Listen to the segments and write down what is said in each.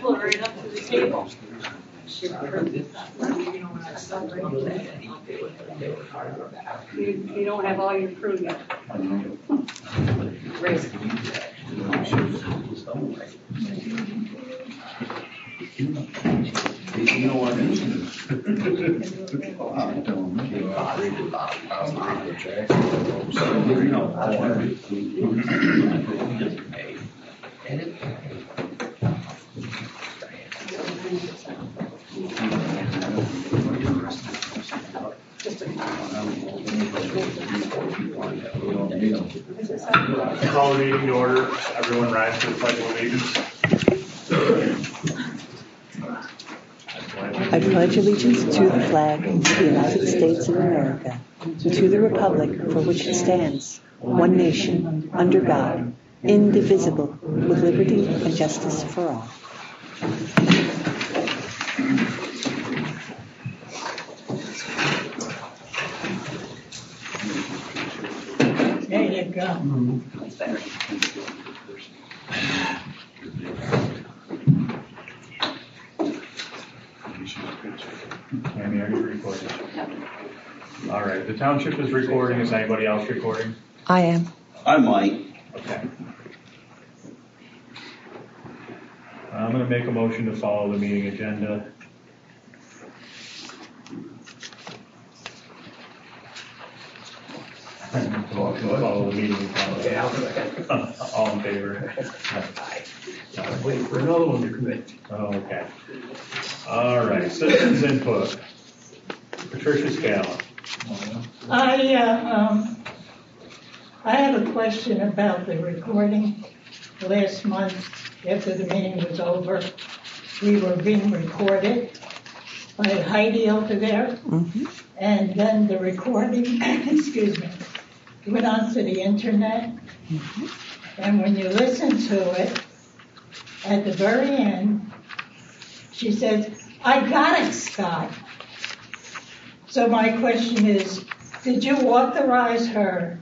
pull it right up to the table. You don't have all your crew yet. Great. You know what I mean? Call the meeting to order. Everyone rise to the pledge of allegiance. I pledge allegiance to the flag of the United States of America, and to the republic for which it stands, one nation, under God, indivisible, with liberty and justice for all. There you go. That's better. Amy, are you recording? All right. The township is recording. Is anybody else recording? I am. I might. Okay. I'm going to make a motion to follow the meeting agenda. Follow the meeting agenda. All in favor? Waiting for another one to commit. Okay. All right. Citizens input. Patricia Scala. I have a question about the recording. Last month, after the meeting was over, we were being recorded by Heidi over there. Mm-hmm. And then the recording, excuse me, went onto the internet. Mm-hmm. And when you listen to it, at the very end, she says, "I got it, Scott." So my question is, did you authorize her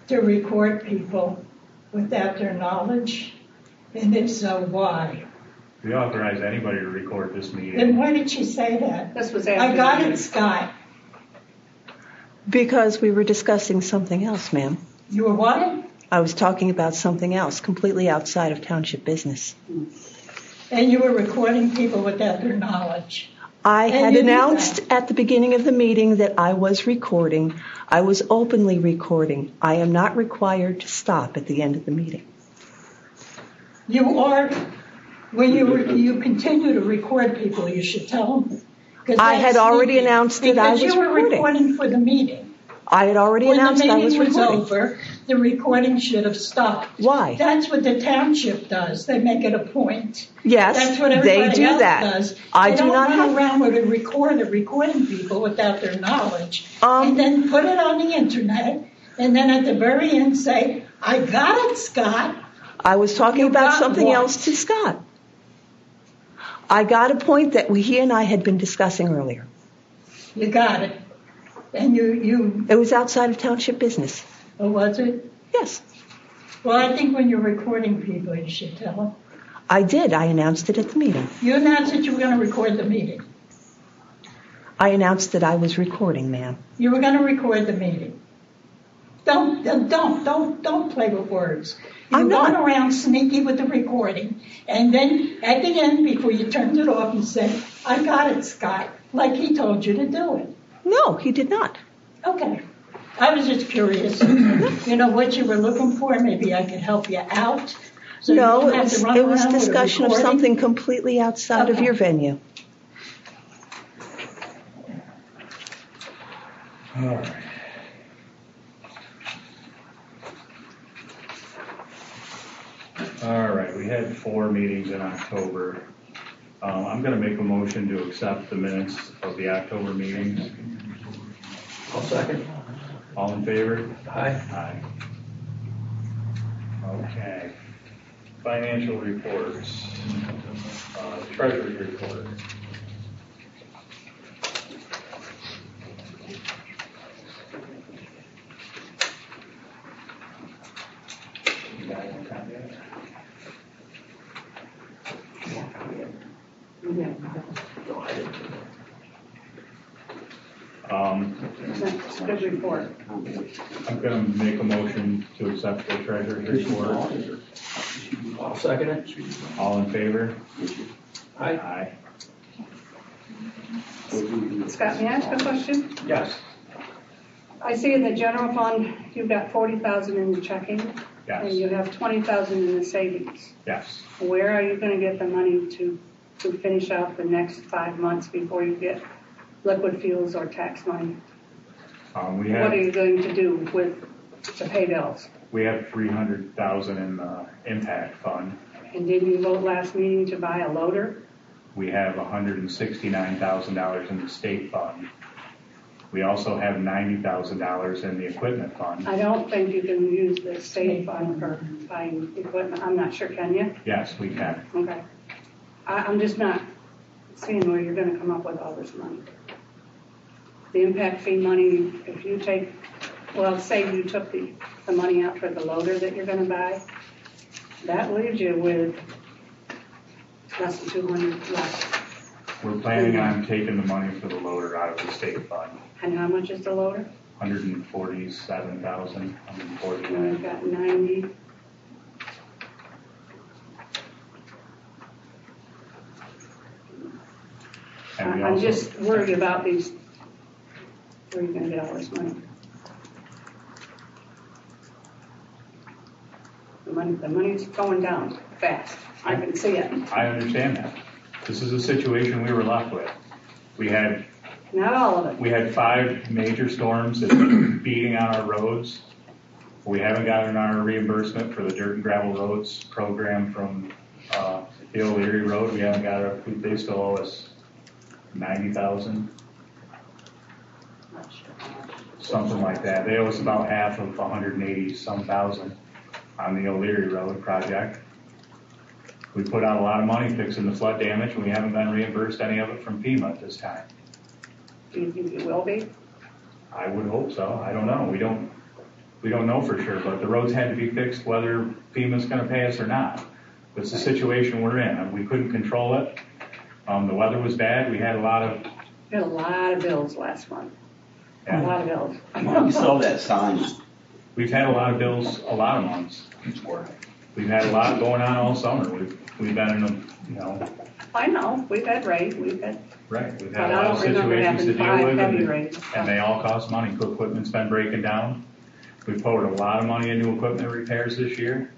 to record people without their knowledge? And if so, why? We authorize anybody to record this meeting. Then why did she say that? This was I got it, Scott. Because we were discussing something else, ma'am. You were what? I was talking about something else, completely outside of township business. And you were recording people without their knowledge. I And had you did announced that. at the beginning of the meeting that I was recording. I was openly recording. I am not required to stop at the end of the meeting. You are, when you continue to record people, you should tell them. 'Cause I that's had already sneaky. announced that I was Because you were recording. recording for the meeting. I had already announced I was When the meeting was recording. over, the recording should have stopped. Why? That's what the township does. They make it a point. Yes, That's what they everybody do else that. does. I They do don't not run have. around with a recorder recording people without their knowledge, Um, and then put it on the internet, and then at the very end say, "I got it, Scott." I was talking You about got something what? else to Scott. I got a point that he and I had been discussing earlier. You got it, and you. It was outside of township business. Oh, was it? Yes, Well, I think when you're recording people, you should tell them. I did. I announced it at the meeting. You announced that you were going to record the meeting. I announced that I was recording, ma'am. You were going to record the meeting. Don't play with words. You're I'm not. going around sneaky with the recording, and then at the end, before you turned it off, you said, "I got it, Scott," like he told you to do it. No, he did not. Okay. I was just curious. You know what you were looking for? Maybe I could help you out. So No, you don't have to run it was around with a discussion of recording. something completely outside of Okay. your venue. All right. All right, we had 4 meetings in October. I'm going to make a motion to accept the minutes of the October meetings. I'll second. All in favor? Aye. Aye. Okay. Financial reports. Treasurer's report. You got one copy of it? No, I didn't. It's a good report. I'm gonna make a motion to accept the treasurer's report. I'll second it. All in favor? Aye. Aye. Scott, may I ask a question? Yes. I see in the general fund, you've got 40,000 in the checking. Yes. And you have 20,000 in the savings. Yes. Where are you going to get the money to finish out the next 5 months before you get liquid fuels or tax money? We What are have, you going to do to pay bills? we have 300,000 in the impact fund. And didn't you vote last meeting to buy a loader? We have $169,000 in the state fund. We also have $90,000 in the equipment fund. I don't think you can use the state fund for buying equipment. I'm not sure, can you? Yes, we can. Okay. I'm just not seeing where you're going to come up with all this money. The impact fee money, if you take, well, say you took the money out for the loader that you're going to buy, that leaves you with less than 200 left. We're planning on taking the money for the loader out of the state fund. And how much is the loader? 147,000, And 149. we've got 90. And we I'm also, just worried about these, where are you going to get all this money? The money's going down fast. I can see it. I understand that. This is a situation we were left with. We had Not all of it. We had 5 major storms that were beating on our roads. We haven't gotten our reimbursement for the dirt and gravel roads program from the O'Leary Road. We haven't got our, they still owe us $90,000, something like that. They owe us about half of 180-some thousand on the O'Leary Road project. We put out a lot of money fixing the flood damage, and we haven't been reimbursed any of it from FEMA at this time. Do you think it will be? I would hope so. I don't know. We don't know for sure, but the roads had to be fixed whether FEMA's going to pay us or not. It's the situation we're in. We couldn't control it. The weather was bad. We had a lot of. We had a lot of bills last month. Yeah. A lot of bills. You saw that sign. We've had a lot of bills, a lot of months. We've had a lot going on all summer. We've been in a, I know. We've had rain. We've had. right. We've But had a I lot of don't remember situations to having deal 5 with, heavy rains. and they all cost money. Equipment's been breaking down. We've poured a lot of money into equipment repairs this year.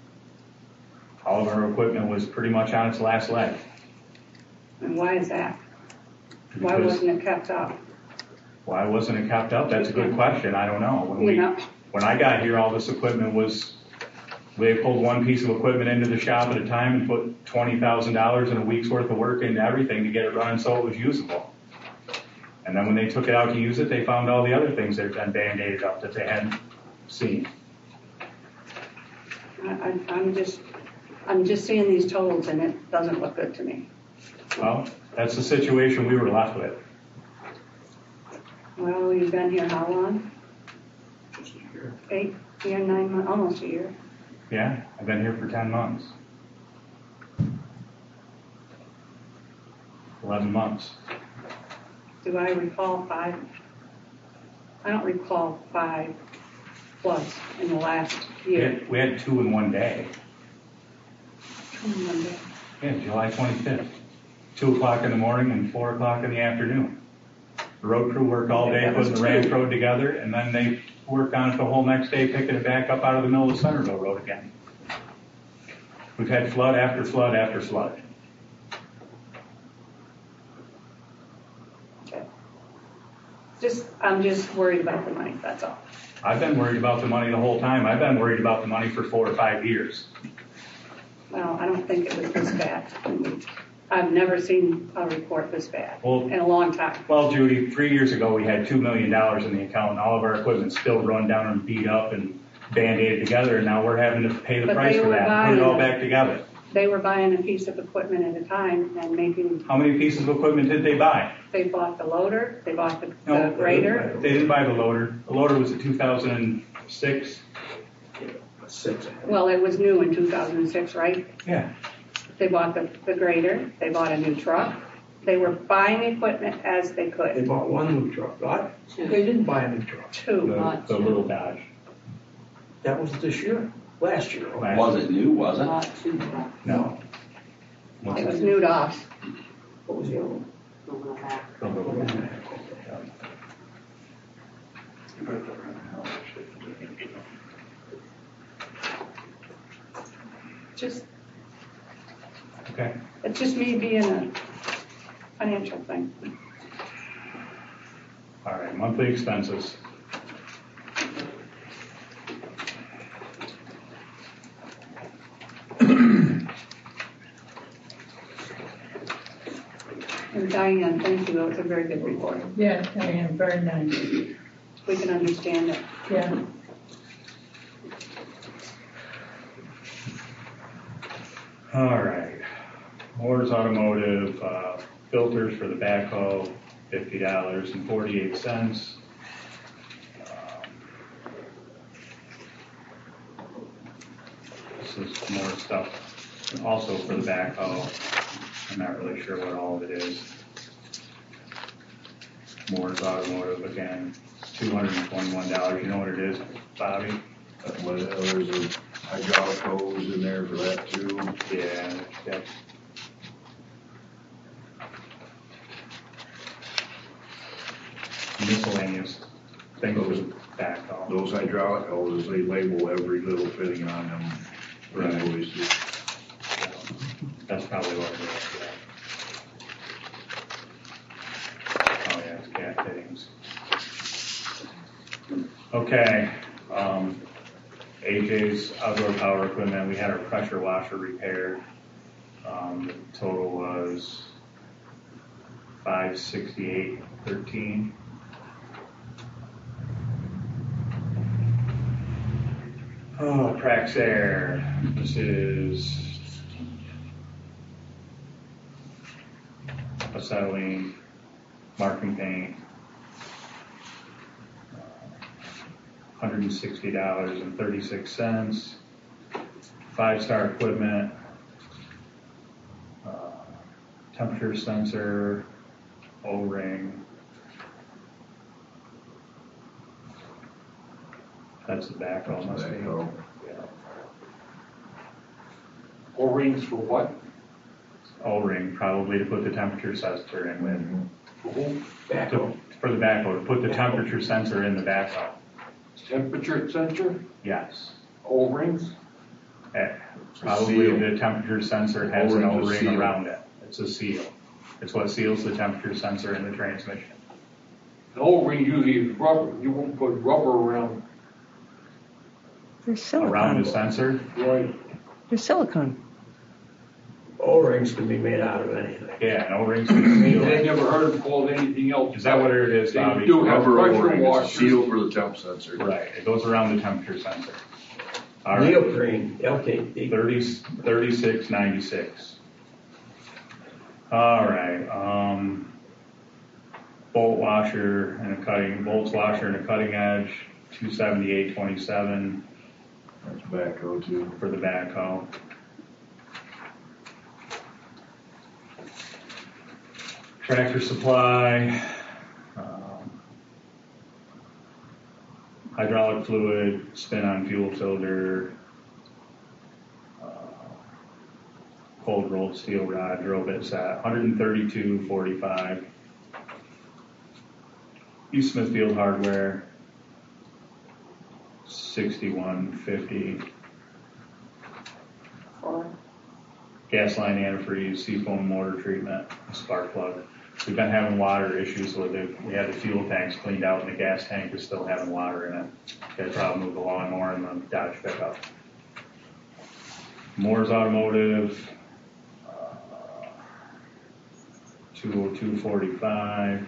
All of our equipment was pretty much on its last leg. And why is that? Why Because- wasn't it kept up? Why wasn't it kept up? That's a good question. I don't know. You know. When I got here, all this equipment was, they pulled one piece of equipment into the shop at a time and put $20,000 in a week's worth of work into everything to get it running so it was usable. And then when they took it out to use it, they found all the other things that had been band-aided up that they hadn't seen. I'm just seeing these totals and it doesn't look good to me. Well, that's the situation we were left with. Well, you've been here how long? Just a year. 8 year, 9 months, almost a year. Yeah, I've been here for 10 months. 11 months. Do I recall 5? I don't recall 5 floods in the last year. We had 2 in one day. Monday. Yeah, July 25th. 2 o'clock in the morning and 4 o'clock in the afternoon. The road crew worked all day putting the ranch road together, and then they worked on it the whole next day, picking it back up out of the middle of Centerville Road again. We've had flood after flood after flood. Okay. I'm just worried about the money, that's all. I've been worried about the money the whole time. I've been worried about the money for 4 or 5 years. Well, I don't think it was this bad. I've never seen a report this bad Well- in a long time. Well, Judy, 3 years ago we had $2 million in the account, and all of our equipment's still run down and beat up and band-aided together, and now we're having to pay the But price they for were that and put it all buying- back together. They were buying a piece of equipment at a time and making, How many pieces of equipment did they buy? they bought the loader, they bought the No, grader. They didn't buy the loader. The loader was a 2006. 6. Well, it was new in 2006, right? Yeah. They bought the grader, they bought a new truck, They were buying equipment as they They could. bought one new truck, right? They didn't buy a new truck. Two. The little Dodge. That was this year, last year. Last- Was it new, was it? No. What's It was it? new to us. What was the other one? The little Dodge. Just, Okay. it's just me being a financial thing. All right, monthly expenses. And Diane, thank you, that was a very good report. Yeah, I am, very nice. We can understand it. Yeah. All right. Moore's Automotive, filters for the backhoe, $50.48. This is more stuff also for the backhoe. I'm not really sure what all of it is. Moore's Automotive again, $221. You know what it is, Bobby? Well, there's a hydraulic hose in there for that too. Yeah, that's miscellaneous things for the backhoe. Those hydraulic hoses, they label every little fitting on them. Right. Invoices. That's probably what it is, yeah. Oh, yeah, it's cat fittings. Okay, AJ's outdoor power equipment, we had our pressure washer repaired. The total was $568.13. Oh, Praxair, this is acetylene, marking paint, $160.36. 5-star equipment, temperature sensor, O-ring. That's the backhoe, must be. Backhoe. Yeah. O-rings for what? O-ring, probably to put the temperature sensor in with. For who? Backhoe. For the backhoe, to put the temperature sensor in the backhoe. Temperature sensor, Yes. O-rings. Probably seal. the temperature sensor has an O-ring's a O-ring seal. around it. It's a seal. It's what seals the temperature sensor in the transmission. An O-ring usually is rubber. You won't put rubber around. There's silicone. Around the sensor? Right. There's silicone. O-rings can be made out of anything. Yeah, an O-ring's I gonna mean, seal I it. never heard it called anything else. Is that what it is, They Bobby? do have Rubber pressure O-ring is a washers. seal for the temp sensor. Right, it goes around the temperature sensor. All right, Neoprene, okay. 36.96. All right, bolts washer and a cutting edge, 278.27 That's backhoe too. for the backhoe. Tractor supply, hydraulic fluid, spin-on fuel filter, cold rolled steel rod, drill bit set, $132.45. East Smithfield Hardware, $61.50. Gas line antifreeze, seafoam motor treatment, spark plug. We've been having water issues with it. We had the fuel tanks cleaned out and the gas tank is still having water in it. Got a problem with the lawnmower and the Dodge pickup. Moore's Automotive, $202.45.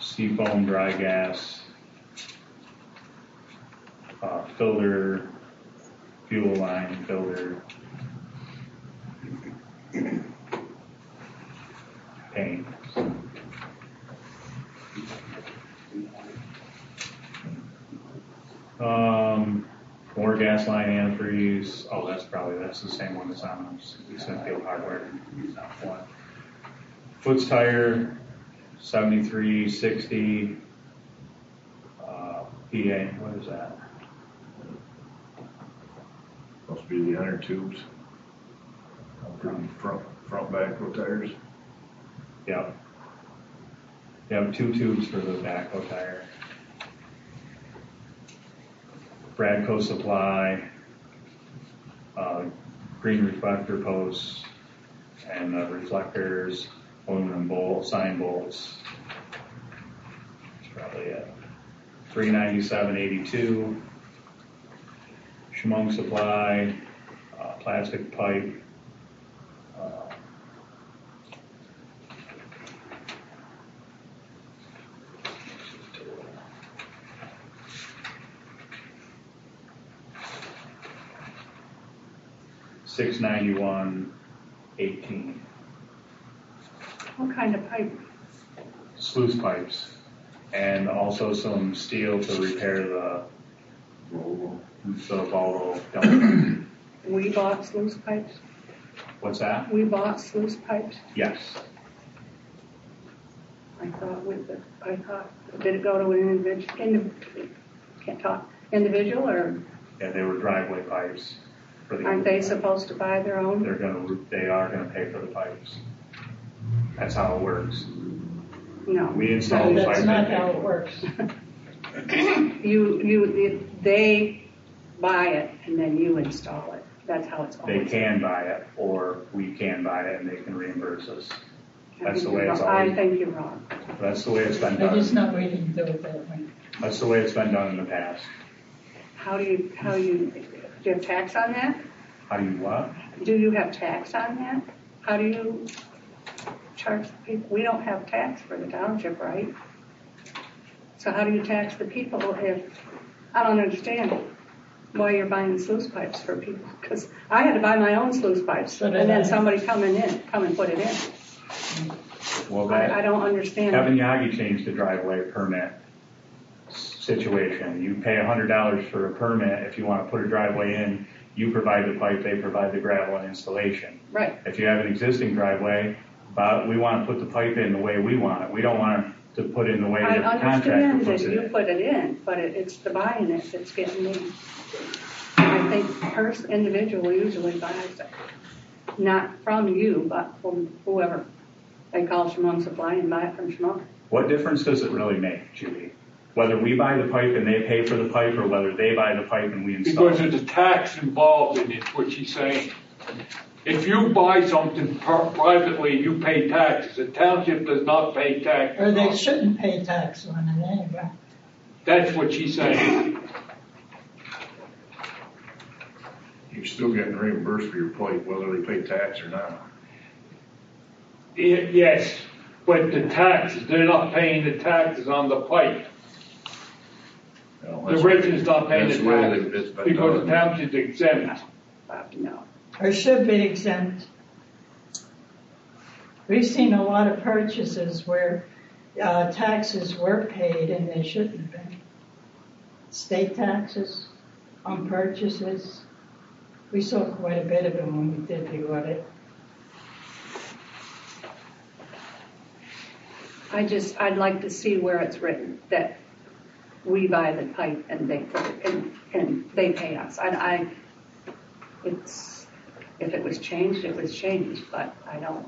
Seafoam dry gas, filter, fuel line filter, paint. More gas line antifreeze. Oh, that's the same one that's on Smithfield Hardware. Not one. Foot's tire, 7360. PA, what is that? Must be the inner tubes. Front backhoe tires. Yep. Yep, 2 tubes for the backhoe tire. Bradco supply, green reflector posts, and reflectors, aluminum bolts, sign bolts. That's probably it. $397.82. Schmung supply, plastic pipe. $691.18. What kind of pipe? Sluice pipes, and also some steel to repair the Volvo dump. We bought sluice pipes? What's that? We bought sluice pipes? Yes. I thought, did it go to an individual, or Yeah, they were driveway pipes. For the aren't they supposed to buy their own? They are gonna pay for the pipes. That's how it works. No. We install the pipes. That's not how it works. They buy it and then you install it. That's how it's They always. can buy it, or we can buy it and they can reimburse us. That's the way it's always. I think you're wrong. That's the way it's been They're just done. not waiting to do it that way. That's the way it's been done in the past. Do you have tax on that? How do you what? Do you have tax on that? How do you charge the people? We don't have tax for the township, right? So how do you tax the people if, I don't understand why you're buying sluice pipes for people? Because I had to buy my own sluice pipes So and did then I. somebody come and put it in. Well, I don't understand. Kevin Yagi changed the driveway permit situation. You pay $100 for a permit if you want to put a driveway in. You provide the pipe, they provide the gravel and installation. Right. If you have an existing driveway, but we want to put the pipe in the way we want it. We don't want to put it in the way I that the contractor understand puts that it you in. put it in, but it's the buying it that's getting me. I think individual usually buys it. Not from you, but from whoever. They call Schmung Supply and buy it from Schmung. What difference does it really make, Judy? Whether we buy the pipe and they pay for the pipe, or whether they buy the pipe and we install Because it? there's a tax involved in it, what she's saying. If you buy something privately, you pay taxes. The township does not pay taxes. Or they shouldn't pay tax on it anyway. That's what she's saying. You're still getting reimbursed for your pipe, whether they pay tax or not. Yes, but the taxes, they're not paying the taxes on the pipe. No, The resident's not paying the that's the way taxes it's been because done. the township's exempt. No. Or should be exempt. We've seen a lot of purchases where taxes were paid and they shouldn't have been. State taxes on purchases. We saw quite a bit of them when we did the audit. I'd like to see where it's written that we buy the pipe and they put it in, and they pay us. If it was changed, it was changed, but I don't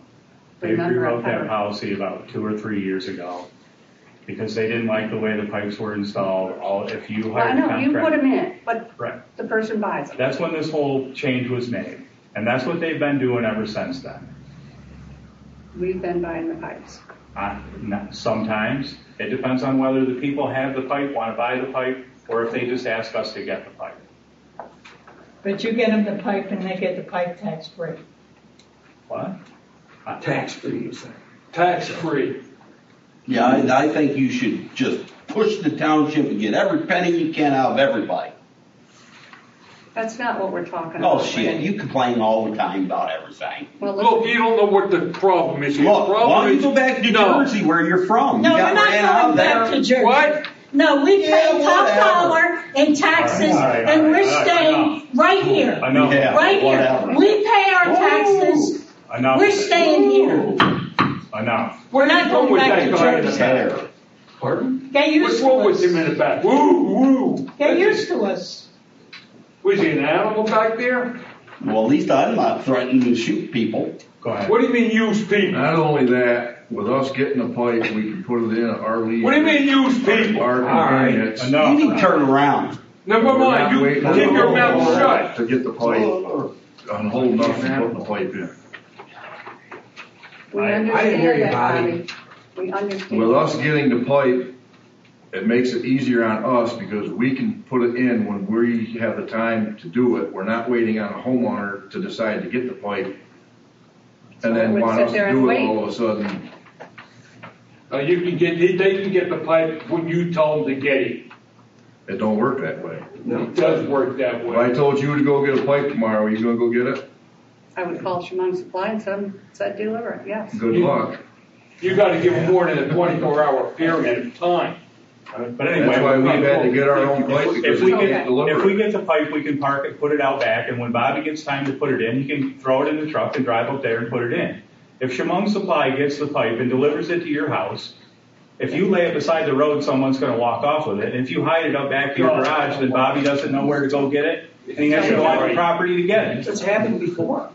They remember. rewrote that policy about 2 or 3 years ago because they didn't like the way the pipes were installed. If you I hired a know, you put contractor, them in, but correct. the person buys them. That's when this whole change was made, and that's what they've been doing ever since then. We've been buying the pipes. Sometimes it depends on whether the people have the pipe, want to buy the pipe, or if they just ask us to get the pipe. But you get them the pipe and they get the pipe tax free. What? Tax-free, you say. Tax-free. Yeah, I think you should just push the township and get every penny you can out of everybody. That's not what we're talking about. Oh shit, you complain all the time about everything. Well, Look, listen, you don't know what the problem is. The Look, why problem don't you is- go back to No. Jersey where you're from? No, you got we're not ran out going back there. to Jersey. What? No, we Yeah, pay top whatever. dollar in taxes All right, and we're enough. staying right here. Enough. Yeah, Right here. whatever. We pay our taxes. Enough. We're staying here. Enough. We're not What's wrong going with back that to guy in the Jersey. back? Pardon? Get used What's to wrong with him in us. the back? Woo, woo. Get used to us. Was he an animal back there? Well, at least I'm not threatening to shoot people. Go ahead. What do you mean use people? Not only that, with us getting a pipe, we can put it in our lease. What do you mean use people? Our right. convenience. Enough. You need to turn around. Never We're not mind, you waiting keep on your the mouth whole shut. To get the pipe, on hold nothing, putting the pipe in. We I didn't hear you, understand that, Bobby. Bobby. We understand. With us getting the pipe, it makes it easier on us because we can put it in when we have the time to do it. We're not waiting on a homeowner to decide to get the pipe and then So we want sit us there to and do it wait. all of a sudden. You can get, they can get the pipe when you tell them to get it. It don't work that way. It does work that If I way. told you to go get a pipe tomorrow, are you gonna go get it? I would call Shimon Supply and said deliver it, yes. Good luck. You gotta give them more than a 24-hour period of time. But anyway, That's why we've had to get our own pipe if because we we can't get, if we deliver it. get the pipe, we can park it, put it out back, and when Bobby gets time to put it in, he can throw it in the truck and drive up there and put it in. If Shimon Supply gets the pipe and delivers it to your house, if you lay it beside the road, someone's gonna walk off with it. And if you hide it up back to your garage, then Bobby doesn't know where to go get it, and he has to go on the property to get it. It's happened before.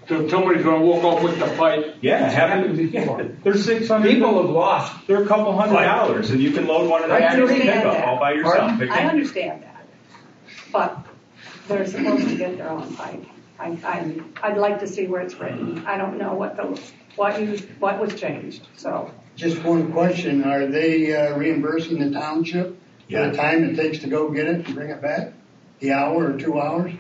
So somebody's gonna walk off with the pipe. Yeah, happened yeah, before. they're $600. People have lost. They're a couple $100, and you can load one of the I bags and pick understand up that. all by yourself. I understand that, but they're supposed to get their own pipe. I'd like to see where it's written. I don't know what was changed, so. Just one question, are they reimbursing the township for the time it takes to go get it and bring it back? The hour or 2 hours?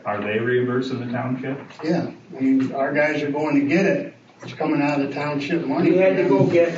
Are they reimbursing the township? Yeah, I mean, our guys are going to get it, it's coming out of the township money. We had to go get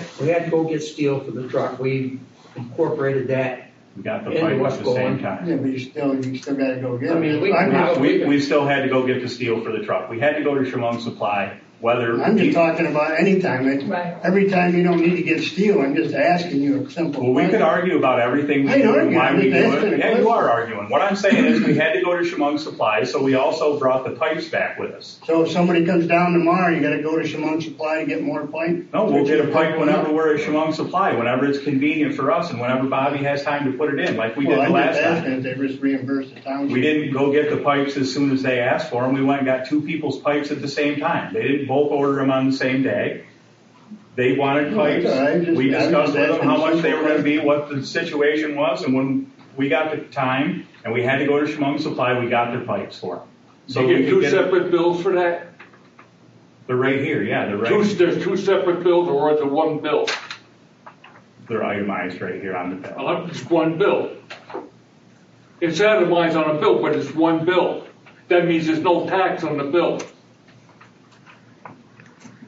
steel for the truck. We incorporated that. We got the And pipe what's at the same going- time. Yeah, but you still gotta go get it. I mean, we- I'm not- We still had to go get the steel for the truck. We had to go to Shimon Supply, whether. I'm just talking about any time. Right. Every time you don't need to get steel, I'm just asking you a simple Well, we question. could argue about everything we I ain't do and arguing, why I'm we do just asking it. a Yeah, you question. are arguing. What I'm saying is we had to go to Shimon Supply, so we also brought the pipes back with us. So if somebody comes down tomorrow, you gotta go to Shimon Supply to get more pipe? No, we'll get a pipe whenever we're at Shimon Supply, whenever it's convenient for us and whenever Bobby has time to put it in, like we did Well, the I'm last just time. asking if they just reimburse the township. We didn't go get the pipes as soon as they asked for them. We went and got two people's pipes at the same time. They didn't both order them on the same day. They wanted pipes. That's all right. We discussed with them how much they were going to be, asking what the situation was, and when we got the time and we had to go to Shimon Supply, we got their pipes for them. So you we get could two get- separate bills for that? They're right here, yeah, they're right. There's two separate bills, or is it one bill? They're itemized right here on the bill. It's one bill. It's itemized on a bill, but it's one bill. That means there's no tax on the bill.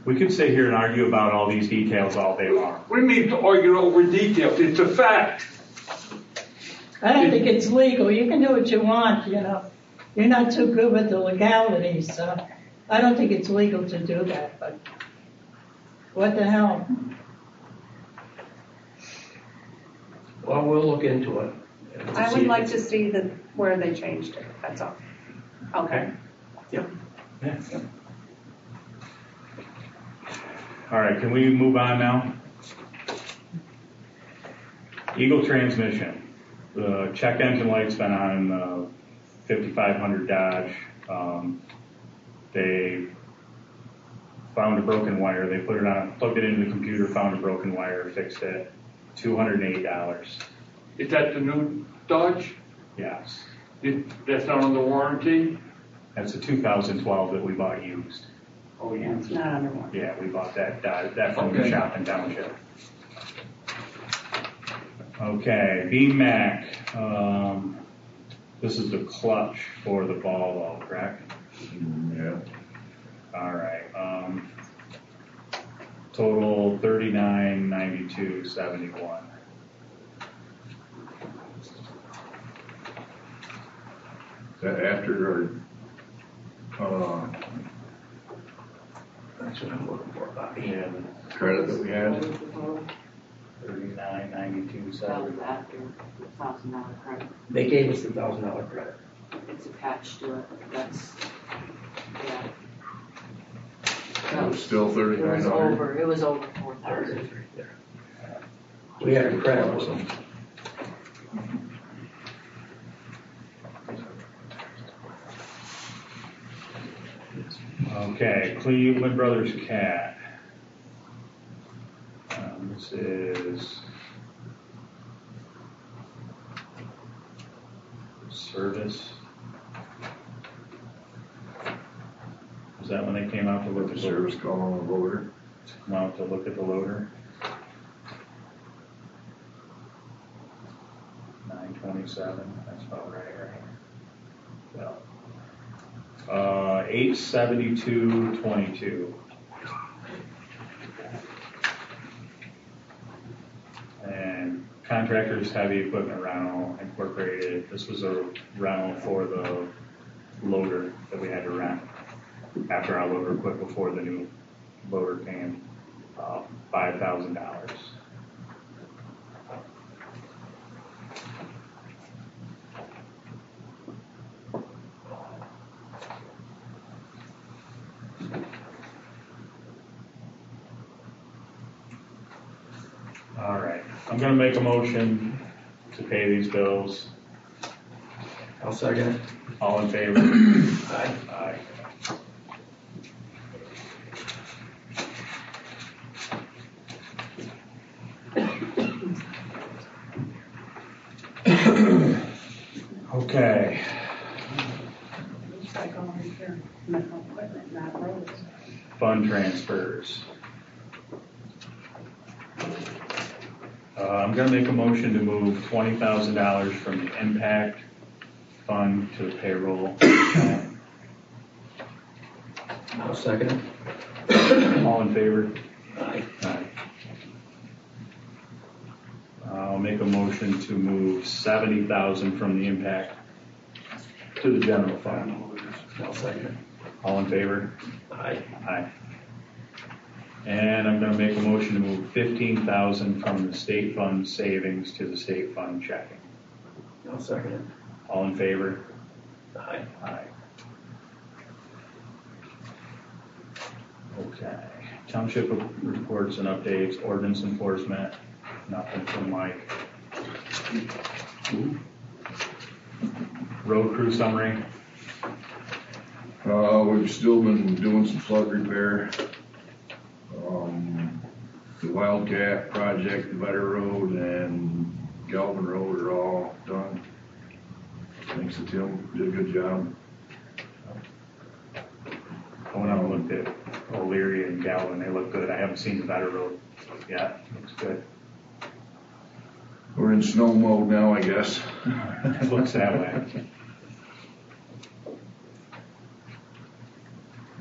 We could sit here and argue about all these details all day long. What do you mean to argue over details? It's a fact. I don't think it's legal. You can do what you want, you know. You're not too good with the legalities, so I don't think it's legal to do that, but what the hell? Well, we'll look into it. I would like to see where they changed it, that's all. Okay. Yeah. Yeah. All right, can we move on now? Eagle transmission. The check engine light's been on 5500 Dodge. They found a broken wire. They put it on, plugged it into the computer, found a broken wire, fixed it. $280. Is that the new Dodge? Yes. That's not under warranty? That's a 2012 that we bought used. Oh, Yeah, it's not under one. Yeah, we bought that from the Okay. shop in Township. Okay, BMAC. This is the clutch for the ball valve, correct? Yeah. All right. Total $39.92.71. Is that after our, That's what I'm looking for, Bobby. And credit that we had? $39.92.71. After the $1,000 credit, They gave us the $1,000 credit. it's attached to it, that's, yeah. So was still It was 3,900. over, it was over 4,000. We had a credit with them. Okay, Cleveland Brothers Cat. This is service. Is that when they came out to look at The the service call on the loader. Come out to look at the loader? 927, that's about right, right? Well, 872.22. And Contractors Heavy Equipment Rental Incorporated, this was a rental for the loader that we had to rent after our loader quit before the new loader came, $5,000. All right, I'm gonna make a motion to pay these bills. I'll second it. All in favor? Aye. Aye. Okay, It's like all repair, medical equipment, not roads. fund transfers. I'm gonna make a motion to move $20,000 from the impact fund to the payroll account. I'll second it. All in favor? Aye. Aye. I'll make a motion to move $70,000 from the impact to the general fund. I'll second it. All in favor? Aye. Aye. And I'm gonna make a motion to move $15,000 from the state fund savings to the state fund checking. I'll second it. All in favor? Aye. Aye. Okay. Township reports and updates, ordinance enforcement, nothing from Mike. Road crew summary. We've still been doing some flood repair. The Wildcat project, the Vetter Road and Galvin Road are all done. Thanks to Tim, did a good job. I went out and looked at O'Leary and Galvin, they look good. I haven't seen the Better Road yet, looks good. We're in snow mode now, I guess. It looks that way.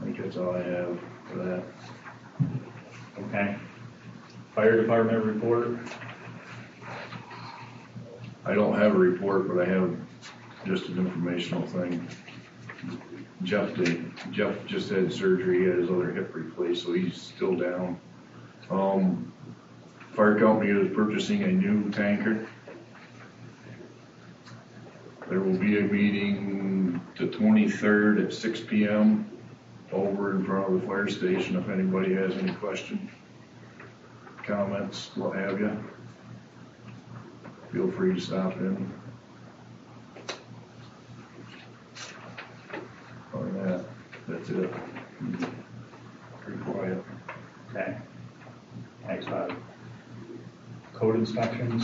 I think that's all I have for that. Okay. Fire department report. I don't have a report, but I have just an informational thing. Jeff just had surgery, he had his other hip replaced, so he's still down. Fire company is purchasing a new tanker. There will be a meeting the 23rd at 6 p.m. over in front of the fire station if anybody has any questions, comments, what have you. Feel free to stop in. Other than that, that's it. Pretty quiet. Okay. Thanks, Bob. Code inspections.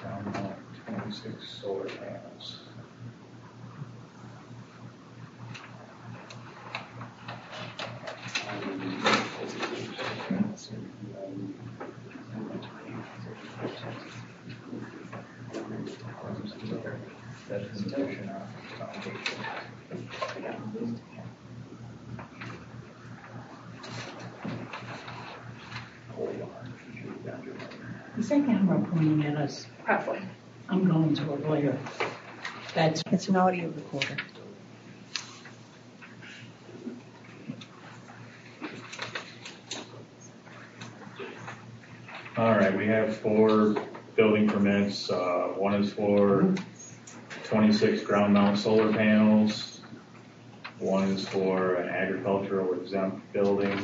Ground mount 26 solar panels. That's the condition of foundation. Hold on. Is that camera pointing at us? Probably. I'm going to a lawyer. It's an audio recorder. All right, we have 4 building permits. One is for 26 ground mount solar panels. One is for an agricultural exempt building.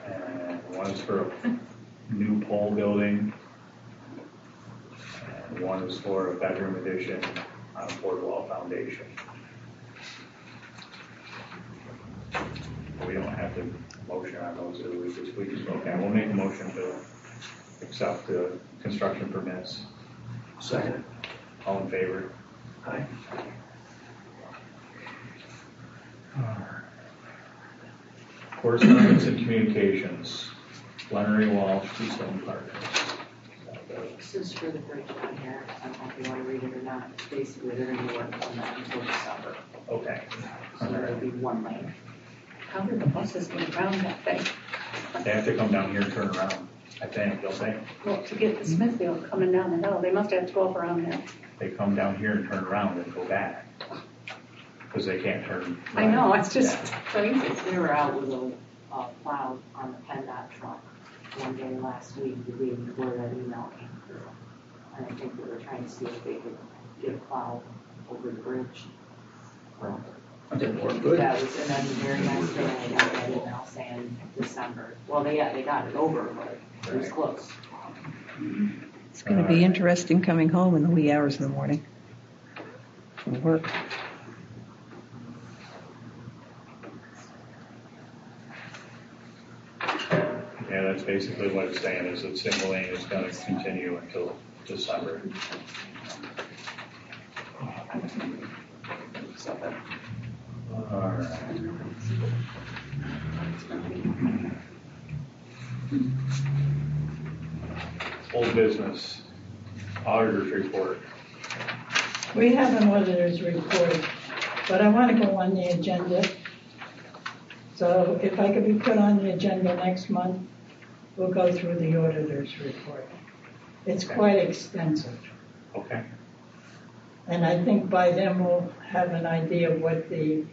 And one is for a new pole building. And one is for a bedroom addition on a board wall foundation. We don't have to motion on those, do we? Okay, we'll make a motion to accept the construction permits. Second. All in favor? Aye. Correspondence and communications. Flannery Walsh, Keystone Partners. This is for the bridge down here. I don't know if you want to read it or not. Basically, they're going to work on that until December. Okay. So there'll be 1 lane. How did the buses get around that thing? They have to come down here and turn around, I think, don't they? Well, to get to Smithfield coming down the hill, they must have to go up around there. They come down here and turn around and go back. Because they can't turn. I know, it's just crazy. They were out with a plow on the PennDOT truck one day last week, the day before that email came through. And I think they were trying to see if they could get a plow over the bridge. Well, That didn't work good. that was, and then the very next day I got that email saying December. Well, they got it over, but it was close. It's going to be interesting coming home in the wee hours of the morning from work. Yeah, that's basically what it's saying, is that single lane is going to continue until December. All right. Old business, auditor's report. We have an auditor's report, but I want to go on the agenda. So if I could be put on the agenda next month, we'll go through the auditor's report. It's quite extensive. Okay. And I think by then we'll have an idea of what the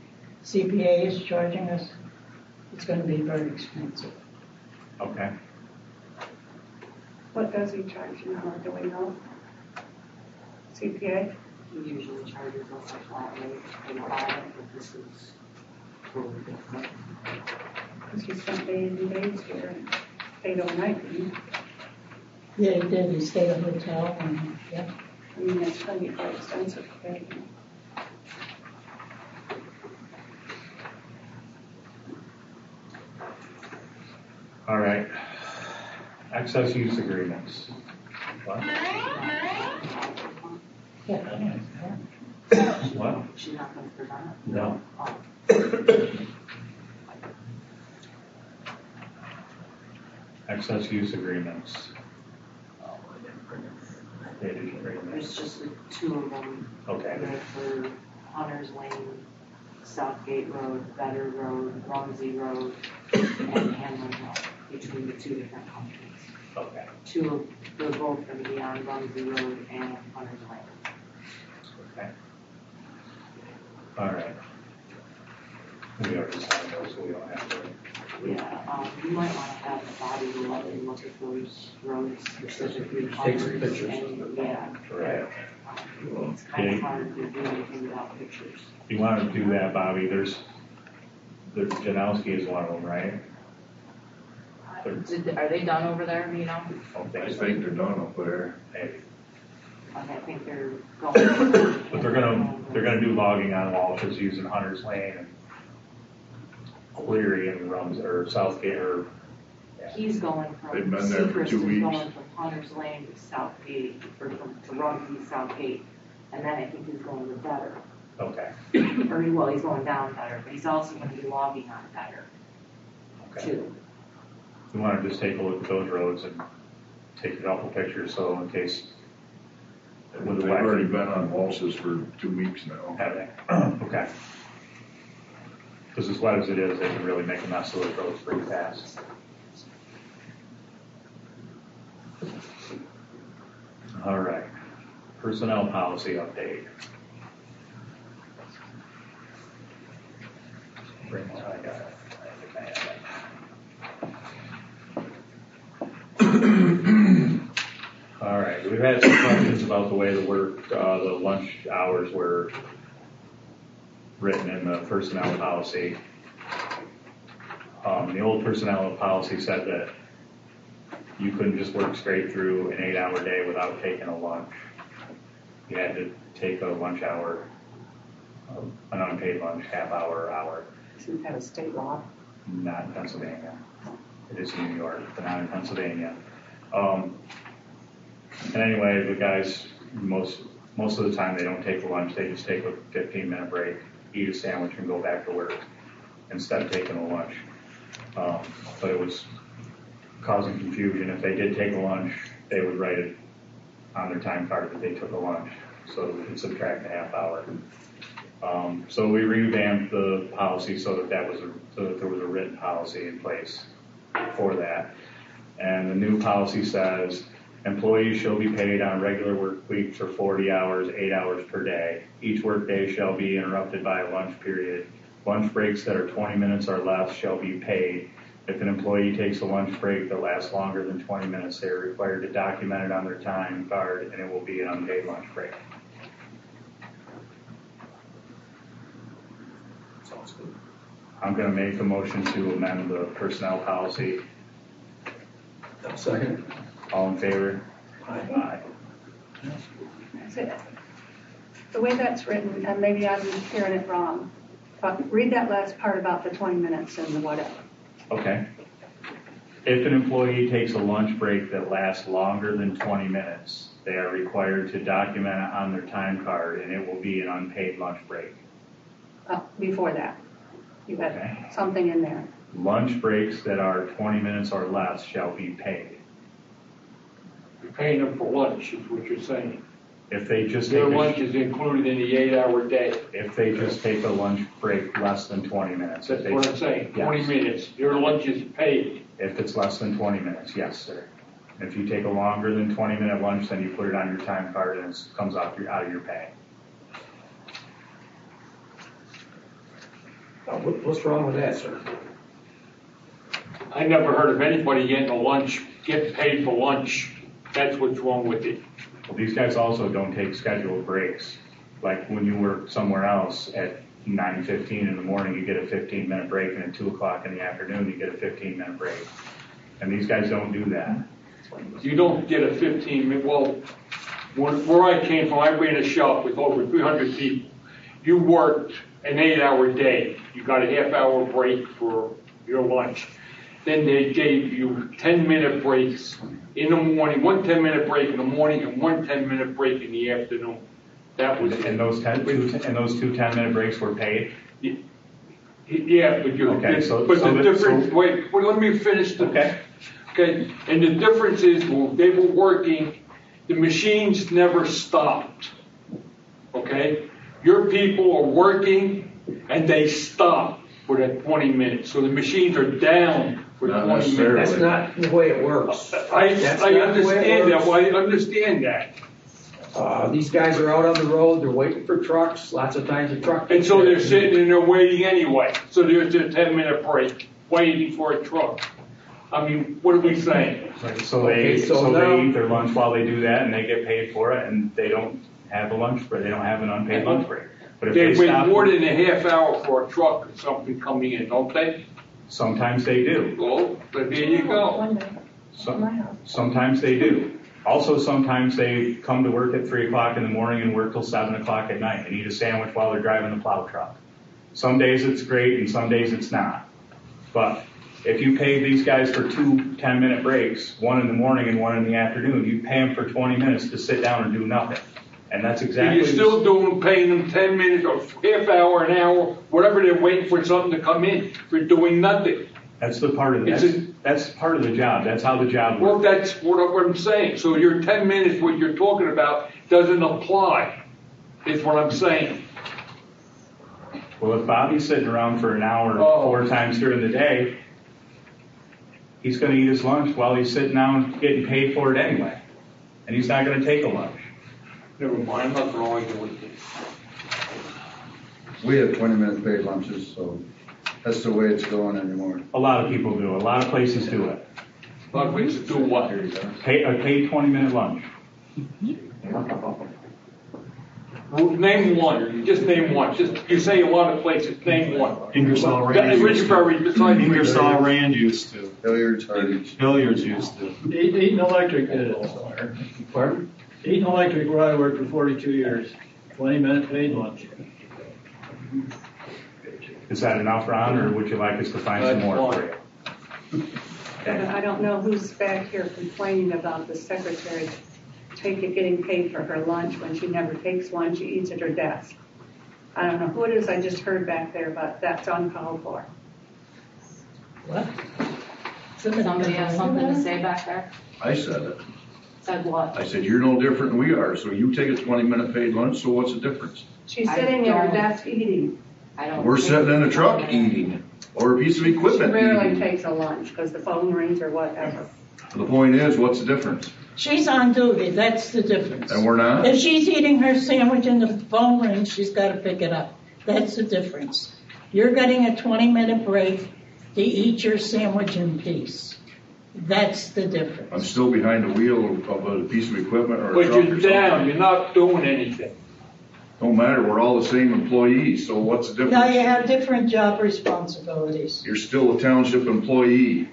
CPA is charging us. It's going to be very expensive. Okay. What does he charge you now, do we know? CPA? He usually charges us a flat rate for the audit, but this is totally different. Because he spent days and days here and stayed overnight, didn't he? Yeah, he did. He stayed at a hotel and, yeah. I mean, that's going to be quite expensive to pay. All right. Access use agreements. What? Yeah. What? She's not going to prevent it? No. Oh. Access use agreements. They didn't bring them. There's just the 2 of them. Okay. They're for Hunter's Lane, Southgate Road, Better Road, Rumsey Road, and Hanlon Hill, between the 2 different companies. Okay. They're both going to be on Rumsey Road and Hunter's Lane. Okay. All right. We already signed those, so we don't have to. Yeah, you might want to have the body go out and look at those roads specifically. Take some pictures. And, yeah. Right. It's kind of hard to do anything without pictures. If you want to do that, Bobby, there's Janowski is one of them, right? Are they done over there, you know? I think they're done up there. Maybe. I think they're going. But they're gonna do logging on Walsh's using Hunter's Lane and Cleary and or Southgate or. Yeah. He's going from. They've been there for 2 Seacrest is weeks. going from Hunter's Lane to Southgate, or to Rumsey, Southgate, and then I think he's going to Better. Okay. Well, he's going down Better, but he's also going to be logging on Better, Okay. too. We want to just take a look at those roads and take a couple pictures, so in case. With the They've already been on Walsh's for 2 weeks now. Have they? Okay. Because as wet as it is, they can really make a mess of those roads pretty fast. All right. personnel policy update. Bring what I got. All right, we've had some questions about the way the lunch hours were written in the personnel policy. The old personnel policy said that you couldn't just work straight through an 8-hour day without taking a lunch. You had to take a lunch hour, an unpaid lunch, half hour or hour. Isn't that a state law? Not in Pennsylvania. It is in New York, but not in Pennsylvania. And anyway, the guys, most of the time they don't take a lunch. They just take a 15-minute break, eat a sandwich, and go back to work instead of taking a lunch. But it was causing confusion. If they did take a lunch, they would write it on their time card that they took a lunch, so we could subtract a half hour. So we revamped the policy so that there was a written policy in place for that. And the new policy says employees shall be paid on a regular work week for 40 hours, 8 hours per day. Each work day shall be interrupted by a lunch period. Lunch breaks that are 20 minutes or less shall be paid. If an employee takes a lunch break that lasts longer than 20 minutes, they are required to document it on their time card, and it will be an unpaid lunch break. Sounds good. I'm going to make a motion to amend the personnel policy. Second. All in favor? Aye. That's it. The way that's written, and maybe I'm hearing it wrong, but read that last part about the 20 minutes and the whatever. Okay. If an employee takes a lunch break that lasts longer than 20 minutes, they are required to document it on their time card, and it will be an unpaid lunch break. Before that, you got Okay. something in there. Lunch breaks that are 20 minutes or less shall be paid. You're paying them for lunch, is what you're saying. If they just Their take lunch is included in the 8-hour day. if they just take a lunch break less than 20 minutes. That's what I'm saying, Yes. 20 minutes. Your lunch is paid. If it's less than 20 minutes, yes, sir. If you take a longer than 20-minute lunch, then you put it on your time card and it comes out of your pay. What's wrong with that, sir? I never heard of anybody getting paid for lunch. That's what's wrong with it. Well, these guys also don't take scheduled breaks. Like when you work somewhere else at 9:15 in the morning, you get a 15-minute break, and at 2 o'clock in the afternoon, you get a 15-minute break. And these guys don't do that. You don't get a 15-minute, well, where I came from, I ran a shop with over 300 people. You worked an 8-hour day. You got a half-hour break for your lunch. Then they gave you 10-minute breaks in the morning, one 10-minute break in the morning and one 10-minute break in the afternoon. That was And those two 10-minute breaks were paid? Yeah, but you. Okay, wait, let me finish the. Okay, and the difference is, well, they were working, the machines never stopped. Okay, your people are working and they stop for that 20 minutes. So the machines are down for 20 minutes. That's not the way it works. I understand that. Well, I understand that. These guys are out on the road, they're waiting for trucks, lots of times the truck. And so they're sitting and they're waiting anyway. So there's a 10-minute break, waiting for a truck. I mean, what are we saying? So they eat their lunch while they do that, and they get paid for it, and they don't have a lunch break. They don't have an unpaid lunch break. But if They they wait stop, more than a half hour for a truck or something coming in, don't they? sometimes they do. Well, but there you go. One day, at my house. Sometimes they do. Also, sometimes they come to work at 3 o'clock in the morning and work till 7 o'clock at night and eat a sandwich while they're driving the plow truck. Some days it's great and some days it's not. But if you pay these guys for 2 10-minute breaks, one in the morning and one in the afternoon, you pay them for 20 minutes to sit down and do nothing. And that's exactly. You're still paying them 10 minutes or half hour, an hour, whatever they're waiting for something to come in for doing nothing. That's the part of that's part of the job. That's how the job works. Well, that's what I'm saying. So your 10 minutes, what you're talking about, doesn't apply, is what I'm saying. Well, if Bobby's sitting around for an hour 4 times during the day, he's going to eat his lunch while he's sitting down getting paid for it anyway. And he's not going to take a lunch. Never mind, I'm not gonna argue with you. We have 20-minute paid lunches, so that's the way it's going anymore. A lot of people do. A lot of places do it. A lot of places do what? Pay a paid 20-minute lunch. Well, name one, just name one. Just, you say a lot of places, name one. Ingersoll Rand. Ridgebury, besides Ingersoll Rand used to. Hilliard's Hardy. Hilliard's used to. Eaton Electric did it. Pardon? Eaton Electric, where I worked for 42 years, 20-minute paid lunch. Is that enough, Ron, or would you like us to find some more for you? I don't know who's back here complaining about the secretary getting paid for her lunch when she never takes lunch, she eats at her desk. I don't know who it is I just heard back there, but that's uncalled for. What? Somebody has something to say back there? I said it. Said what? I said, you're no different than we are, so you take a 20-minute paid lunch, so what's the difference? She's sitting at her desk eating. We're sitting in a truck eating, or a piece of She equipment rarely eating. takes a lunch because the phone rings or whatever. The point is, what's the difference? She's on duty, that's the difference. And we're not? If she's eating her sandwich and the phone rings, she's got to pick it up. That's the difference. You're getting a 20-minute break to eat your sandwich in peace. That's the difference. I'm still behind the wheel of a piece of equipment or a But truck you're or something. down, you're not doing anything. Don't matter, we're all the same employees, so what's the difference? Now you have different job responsibilities. You're still a township employee.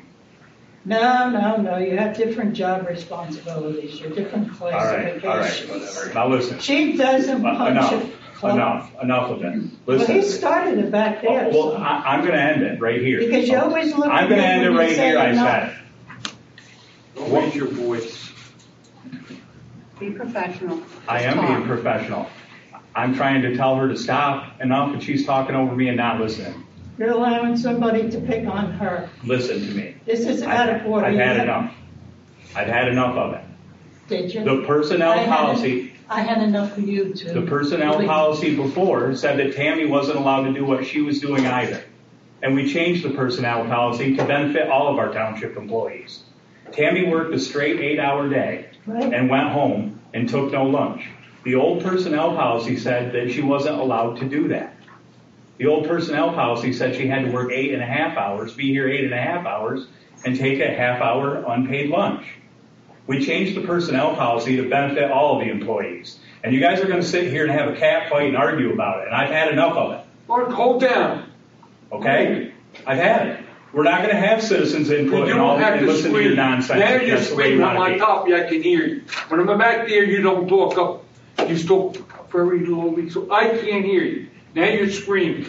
No, you have different job responsibilities, you're different All right, classifications. whatever. Now listen. She doesn't punch it. Enough of it. Well, Listen. he started it back there. Well, so. I'm going to end it right here. Because you always look I'm at going to me end it when you right say here, I enough. said it. Don't raise your voice. Be professional. I am being professional. I'm trying to tell her to stop enough, and she's talking over me and not listening. You're allowing somebody to pick on her. Listen to me. This is out of order. I've had enough. I've had enough of it. Did you? The personnel policy. I had enough of you too. The personnel policy before said that Tammy wasn't allowed to do what she was doing either. And we changed the personnel policy to benefit all of our township employees. Tammy worked a straight 8-hour day and went home and took no lunch. The old personnel policy said that she wasn't allowed to do that. The old personnel policy said she had to work 8.5 hours, be here 8.5 hours, and take a half-hour unpaid lunch. We changed the personnel policy to benefit all of the employees. And you guys are going to sit here and have a cat fight and argue about it. And I've had enough of it. Mark, hold down. Okay? I've had it. We're not going to have citizens input You and all don't have and to listen to your scream. nonsense. Now if you're that's the way you screaming on want my to be. top, I can hear you. When I'm back there, you don't talk up. You talk very lowly, so I can't hear you. Now you're screaming.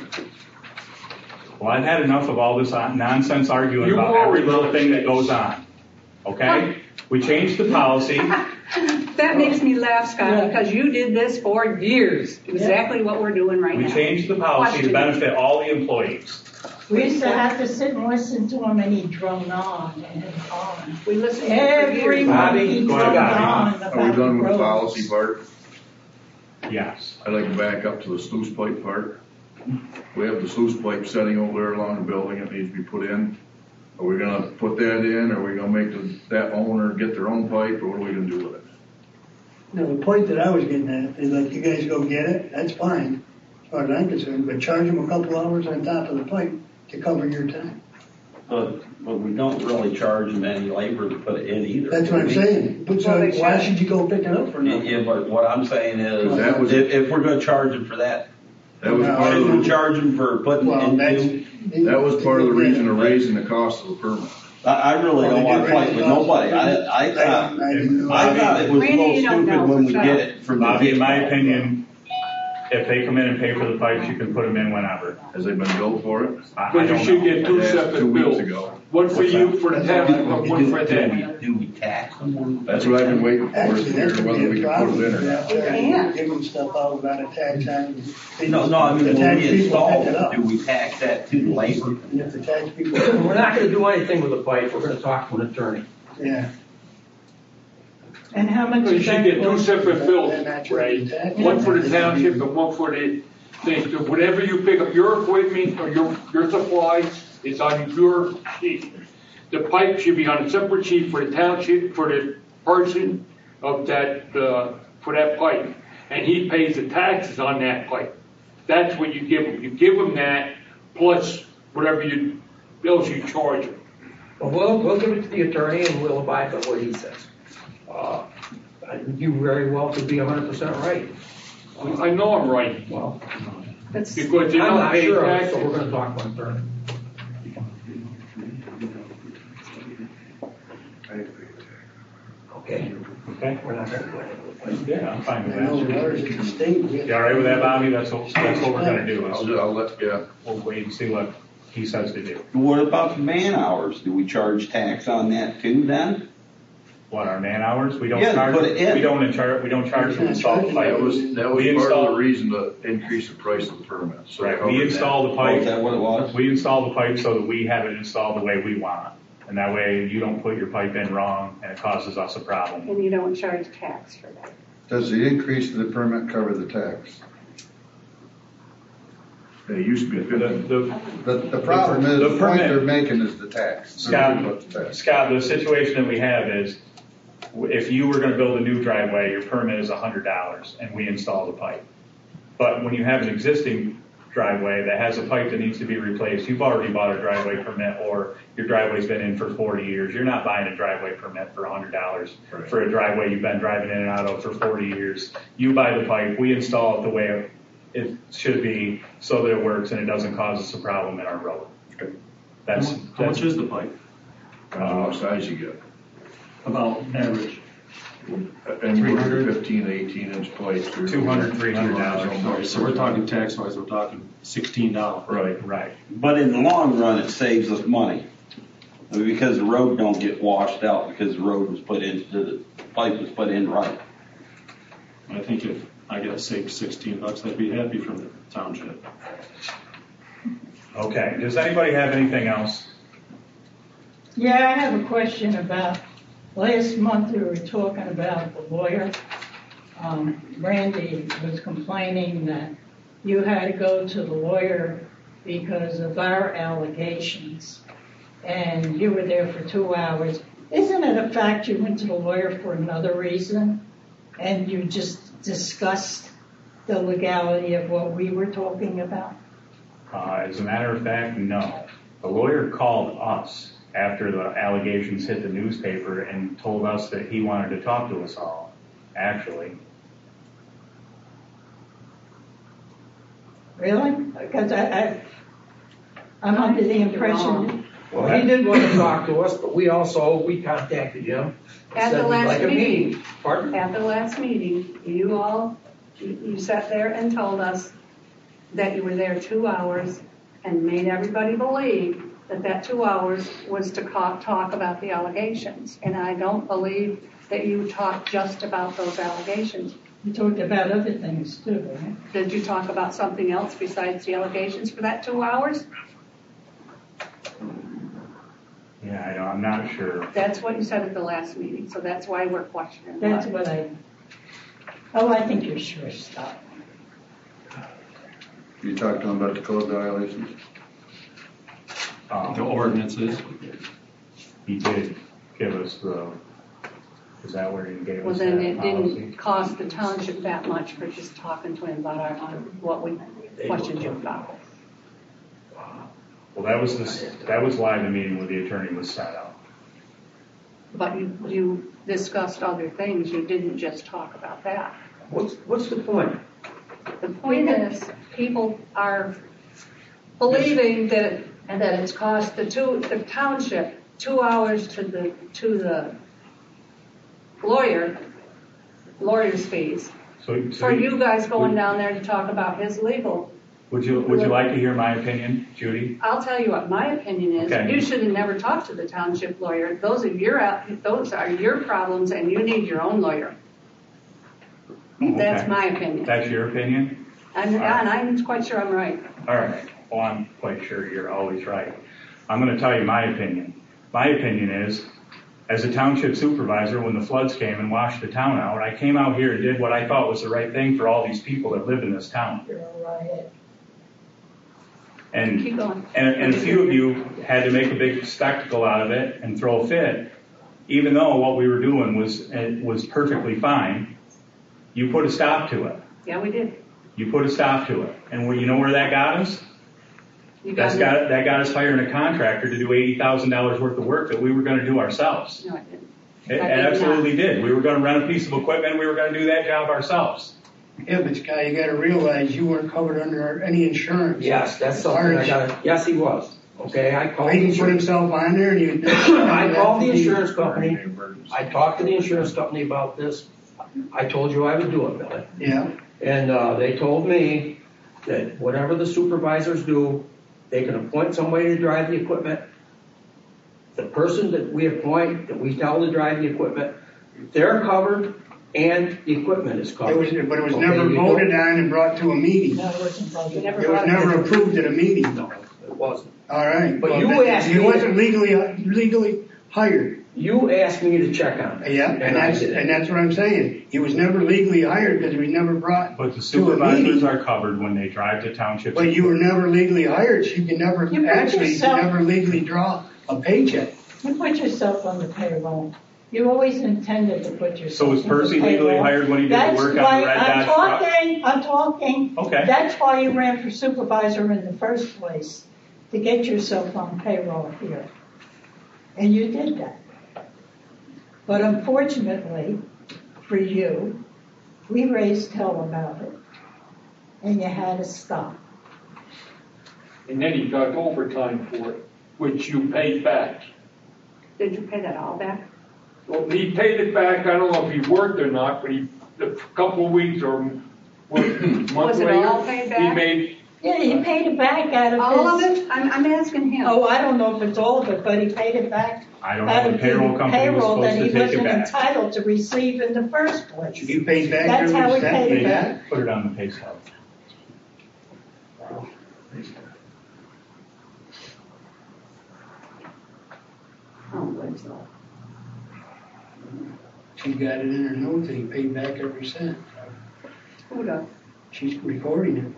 Well, I've had enough of all this nonsense arguing You about are every little ridiculous. thing that goes on. Okay? We changed the policy. That makes me laugh, Scott, because you did this for years. Exactly what we're doing right We now. changed the policy to benefit all the employees. We used to have to sit and listen to him and he'd drone on and on. We listened to it for Every years. month he Go ahead, droned Bobby. on Are about we done with the roads. policy part? Yes. I'd like to back up to the sluice pipe part. We have the sluice pipe setting over there along the building, it needs to be put in. Are we gonna put that in, or are we gonna make that owner get their own pipe, or what are we gonna do with it? No, the point that I was getting at is like, you guys go get it, that's fine, as far as I'm concerned, but charge them a couple hours on top of the pipe to cover your time. But we don't really charge them any labor to put it in either. That's what I'm saying. But so why should you go pick it up for nothing? Yeah, but what I'm saying is, That was- if we're gonna charge them for that, That was part of shouldn't we the, charge them for putting Well, in that's. new? that was part of the reason of raising the cost of the permit. I really don't want to fight with nobody. I thought it was a Randy, little you don't know, stupid when we so get it from the. Bobby, in my opinion, if they come in and pay for the pipes, you can put them in whenever. Has they been billed for it? I But you don't should know. get two I asked separate 2 weeks bills. ago. One for you, for the town, and one for them. Do we tax them? That's what I've been waiting for, is Actually, to that's hear gonna whether be we a can put problem. it in or not. can't. Give them stuff out without a tax on it. No, I mean, The when tax we people install pick it up. it, do we tax that to the labor? And if the tax people. We're not gonna do anything with the pipe, we're gonna talk to an attorney. Yeah. And how much You is should that get two for? separate bills, Ray. One for the township and one for the thing. So whatever you pick up, your equipment or your supplies is on your sheet. The pipe should be on a separate sheet for the township, for the person of that, for that pipe. and he pays the taxes on that pipe. That's what you give him. You give him that plus whatever bills you charge him. Well, we'll give it to the attorney and we'll abide by what he says. You very well could be 100% right. I know I'm right. Well, That's, Because you I'm don't not pay sure, taxes. so we're gonna talk to an attorney. Okay, Okay? we're not gonna do anything. Yeah, I'm fine with I know that. ours is distinct. You all right with that, Bobby? That's what we're gonna do. I'll let, yeah. We'll wait and see what he says to do. What about the man hours? Do we charge tax on that too then? What, our man hours? We don't Yeah, charge, put it in. we don't charge to install the That pipe. was We part of install- the reason to increase the price of the permit. So Right, cover we that. install the Oh, pipe. is that what it was? We install the pipe so that we have it installed the way we want it. And that way you don't put your pipe in wrong and it causes us a problem. and you don't charge tax for that. Does the increase of the permit cover the tax? It used to be 50. The problem is, The the point permit- they're making is the tax. Scott, They're about the tax. Scott, the situation that we have is, if you were gonna build a new driveway, your permit is $100 and we install the pipe. But when you have an existing driveway that has a pipe that needs to be replaced, you've already bought a driveway permit or your driveway's been in for 40 years. You're not buying a driveway permit for $100 Right. for a driveway you've been driving in and out of for 40 years. You buy the pipe, we install it the way it should be so that it works and it doesn't cause us a problem in our road. That's, How much is the pipe? What size you get? About average. Anywhere from 15 to 18-inch pipes. $200, $300. So we're talking tax-wise, we're talking $16. Right. But in the long run, it saves us money. I mean, because the road don't get washed out because the road was put in, the pipe was put in right. I think if I got saved $16, I'd be happy from the township. Okay, does anybody have anything else? Yeah, I have a question about, last month we were talking about the lawyer. Randy was complaining that you had to go to the lawyer because of our allegations. And you were there for 2 hours. Isn't it a fact you went to the lawyer for another reason? And you just discussed the legality of what we were talking about? As a matter of fact, no. The lawyer called us after the allegations hit the newspaper and told us that he wanted to talk to us all, actually. Really? Because I'm under the impression. Well, he did want to talk to us, but we contacted him. At the Said we'd last like a meeting. Pardon? At the last meeting, you sat there and told us that you were there 2 hours and made everybody believe that 2 hours was to talk about the allegations. And I don't believe that you talked just about those allegations. You talked about other things too, right? Did you talk about something else besides the allegations for that 2 hours? Yeah, I'm not sure. That's what you said at the last meeting, so that's why we're questioning. That's what I think you're sure stop. You talked to them about the code violations? The ordinances. He did give us is that where he gave Well, us then that it policy? didn't cost the township that much for just talking to him about what we questioned you about. Well, that was why the meeting with the attorney was set up. But you discussed other things, you didn't just talk about that. What's the point? The point is, people are believing that it's cost the township 2 hours to the lawyer's fees. For you guys going down there to talk about his legal. Would you like to hear my opinion, Judy? I'll tell you what my opinion is. Okay. You should have never talked to the township lawyer. Those are your problems, and you need your own lawyer. That's Okay. my opinion. That's your opinion? And I'm quite sure I'm right. All right. Well, I'm quite sure you're always right. I'm going to tell you my opinion. My opinion is, as a township supervisor, when the floods came and washed the town out, I came out here and did what I thought was the right thing for all these people that live in this town. You're right. And Keep going. and a few of you had to make a big spectacle out of it and throw a fit, even though what we were doing was perfectly fine. You put a stop to it. Yeah, we did. You put a stop to it. And you know where that got us? That got us hiring a contractor to do $80,000 worth of work that we were going to do ourselves. No, I didn't. It absolutely did. We were going to rent a piece of equipment and we were going to do that job ourselves. Yeah, but Scott, you gotta realize you weren't covered under any insurance. Yes, that's something I gotta, yes, he was. Okay, I called. He put himself on there and you. I called the insurance company. I talked to the insurance company about this. I told you I would do it, Billy. Yeah. And, they told me that whatever the supervisors do, they can appoint somebody to drive the equipment. The person that we appoint, that we tell to drive the equipment, they're covered and the equipment is covered. But it was never voted on and brought to a meeting. No, it wasn't voted. It was never approved at a meeting. No, it wasn't. All right. But well, you asked he me. wasn't legally hired. You asked me to check on it. Yeah, and that's what I'm saying. He was never legally hired because he was never brought But the to a supervisors meeting. are covered when they drive to townships. But you were never legally hired, so you can never, You put actually, you yourself- can never legally draw a paycheck. You put yourself on the payroll. You always intended to put yourself So was on the Percy legally payroll. hired when he did the work on the That's red why Dodge truck? I'm talking. Okay. That's why you ran for supervisor in the first place, to get yourself on payroll here. And you did that. But unfortunately for you, we raised hell about it. And you had to stop. And then he got overtime for it, which you paid back. Did you pay that all back? Well, he paid it back, I don't know if he worked or not, but a couple of weeks or month Was it later, all paid he back? made, Yeah, he paid it back out of All of his. it? I'm asking him. Oh, I don't know if it's all of it, but he paid it back. I don't know, out the of payroll company was payroll that supposed to he take it wasn't back. entitled to receive in the first place. You paid back That's how every he cent paid you it got? back. Put it on the pay stub. I don't believe so. She got it in her notes that he paid back every cent. Who does? She's recording it.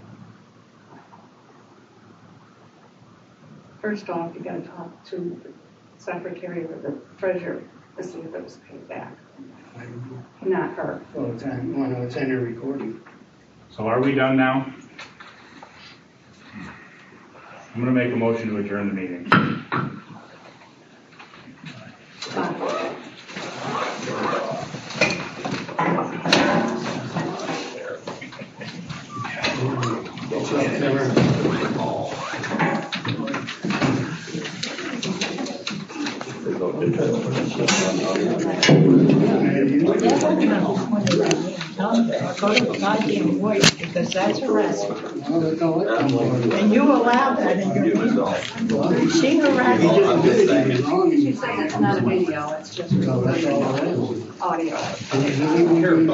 First off, you gotta talk to the secretary or the treasurer to see if it was paid back. I don't know. Not her. Well, it's on, well, no, it's in her recording. So are we done now? I'm gonna make a motion to adjourn the meeting. Go to the goddamn lawyer, because that's harassment. Well, that's all it comes to. And you allow that in your meeting. She He harassed just you. admitted he was wrong. She said it's not a video, it's just So that's all it is. audio. And he's legally getting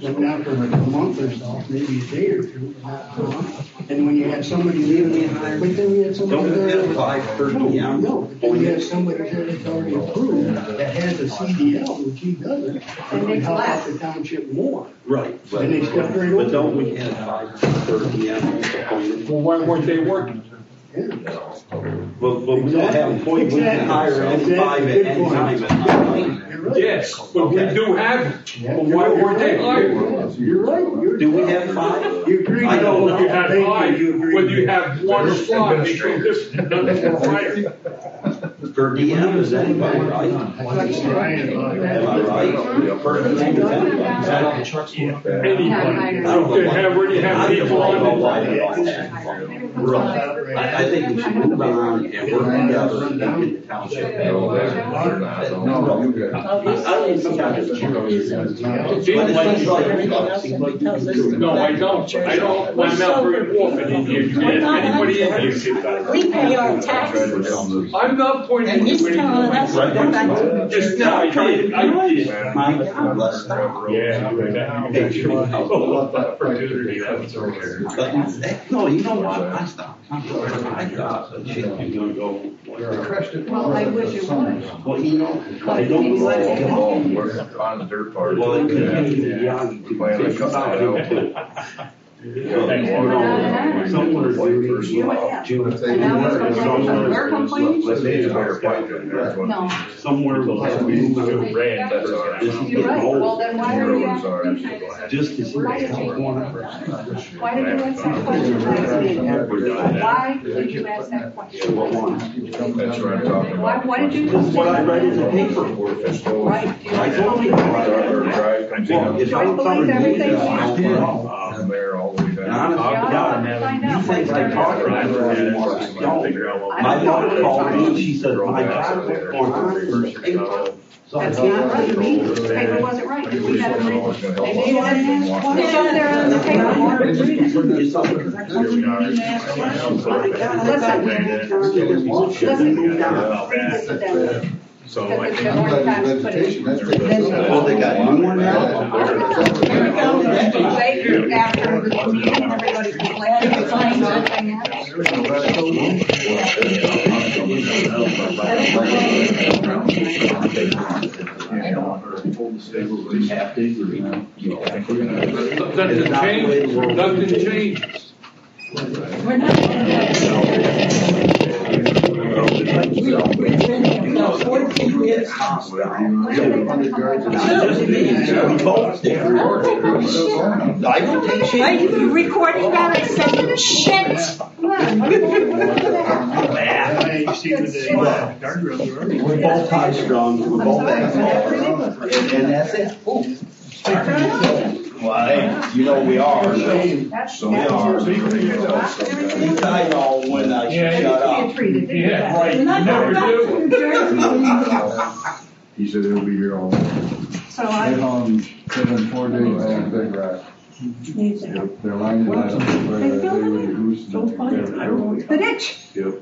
But not for like a month or so, maybe a day or two, not for a month. And when you have somebody leaving, but then you have somebody Don't there. get a 5:30 No, no, but then you have somebody there that's already approved, that has a CDL, which he doesn't. And they help out the township more. Right. And they step right over. But don't we have 5:30 appointed? well, why weren't they working? Yeah. Well, we don't have appointments, we can hire any 5 at any time. You're right. Yes, but we do have them. But why weren't they hired? You're right. Do we have 5? You agree. I don't know if you have Thank five, you agree. whether you have one or 5, makes no difference, none of them are hired. For DM, is anybody right? Am I right? Per diem is anybody. Anybody, you can already have people on it. Right. I think we should move on and work together and get the township. I don't think sometimes it's No, I don't. I don't. I'm not very often in here. You can ask anybody in here. We pay our taxes. I'm not pointing And to he's anything. telling us to go back to. Just now, I did. My God, bless them. Yeah, opportunity, that's okay. But, no, you know what? I stopped. I thought that shit was gonna go. Well, I wish it would. Well, you know, I don't know. On the dirt part. Well, it could be, yeah, you could Plan on figure cutting out that too. Somewhere And now it's complaining, we're complaining? No. Somewhere You're right, well then why are you asking? Just to see Why did you ask that question last meeting? Why did you ask that question? That's what I'm talking about. What did you just say? What I read in the paper. Right, do you I told you. believe everything? The mayor all the way And down. honest to God, you think I talk about it anymore? I don't. My mother called me and she said, my God, what's going on in the paper? That's not right, the paper wasn't right, we had to read it. Maybe you didn't ask questions. It's up there on the paper, Mark, read it. Listen, So I think I'm glad there's vegetation, that's pretty good. Well, they got new one now? Here we go, debate after the meeting, everybody's glad to find something Nothing changes, nothing changes. We're not We've been here about 14 years. I don't take shit. Are you recording that? I said, shit. You see with the guardrails, We're both high strung, we're both and that's it. Well, hey, you know we are, so we are. You guys all when I should shut up. Yeah, right, you never do. He said he'll be here all night. So They're home, within 4 days, they had a big rat. They're lining it up where they would have goose. the ditch Yep.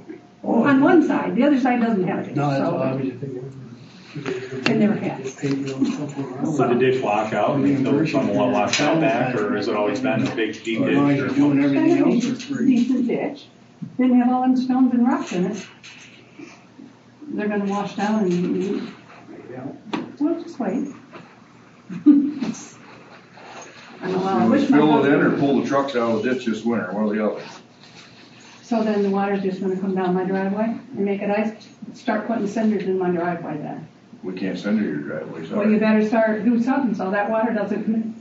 on one side, the other side doesn't have a ditch, No, that's all I so was. it never has. So the ditch wash out, and still somewhat washed out back, or has it always been a big deep ditch? Otherwise, you're doing everything else for free. Decent ditch, didn't have all them stones and rocks in it. They're gonna wash down and, well, just wait. I know, well, I wish my Fill it in or husband- pull the trucks out of the ditch this winter, one or the other. So then the water's just gonna come down my driveway and make it ice, start putting cinders in my driveway then. We can't send her your driveway, Well, you sorry. better start, do something so that water doesn't come in.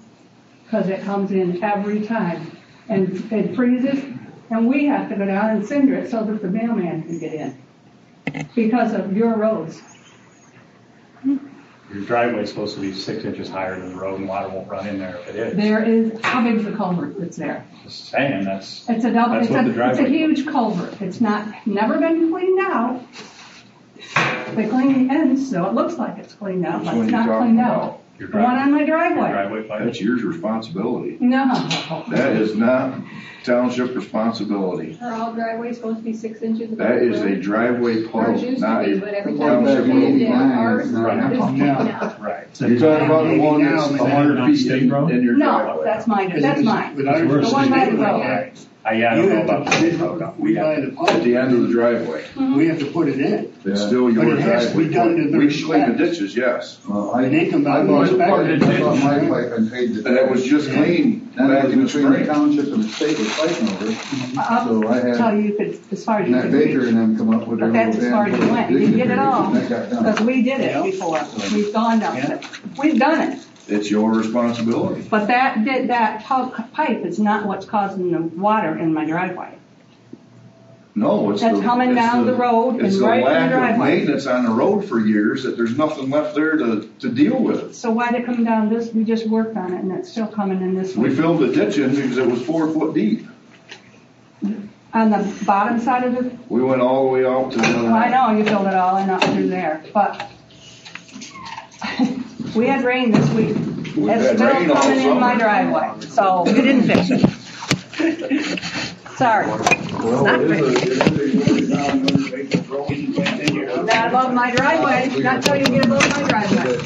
Cause it comes in every time and it freezes and we have to go down and cinder it so that the mailman can get in. Because of your roads. Your driveway's supposed to be 6 inches higher than the road, and water won't run in there if it is. There is, how big's the culvert that's there? Just saying, that's, It's a double, That's it's what the a driveway- huge culvert. It's not, never been cleaned out. They clean the ends, so it looks like it's cleaned out, Which but one it's you not talking cleaned about? out. your The one on my driveway. driveway pipe. That's yours responsibility. No. That is not township responsibility. Are all driveways supposed to be 6 inches above That the is a road? driveway Ours pipe, used not to be, a but every time township we moved road. in, ours is No. now. Right. You're talking about the one that's Now, 100 feet in your No, driveway. that's mine, that's mine. With ours, The one by the road. I don't You know have about to, the we buy the At pump, the end of the driveway. we have to put it in. It's still your But it has to be driveway. done to We their can clean the specs. ditches, yes. Well, And they come I out bought and I bought inspect it. my pipe and paid the. And it was just cleaned That back was in the between the spring. township and the state was fighting over it. So I I'll had tell you, as far as you Matt can Baker reach. and them come up with their But little that's as far as you went. You didn't get it all. And that got done. Because we did it before. We've gone down it. We've done it. It's your responsibility. But that pipe is not what's causing the water in my driveway. No, it's That's the. coming it's down the road It's and the right in the lack of driveway. maintenance on the road for years that there's nothing left there to deal with. So why'd it come down this, we just worked on it and it's still coming in this We way. filled the ditch in because it was 4 foot deep. On the bottom side of the, We went all the way out to well, I the, know you filled it all in up through there, but we had rain this week. We've It's had still rain all coming in my summer. driveway, so you didn't fix it. Sorry. Well, Not it is great. Not above my driveway, not until you get above my driveway.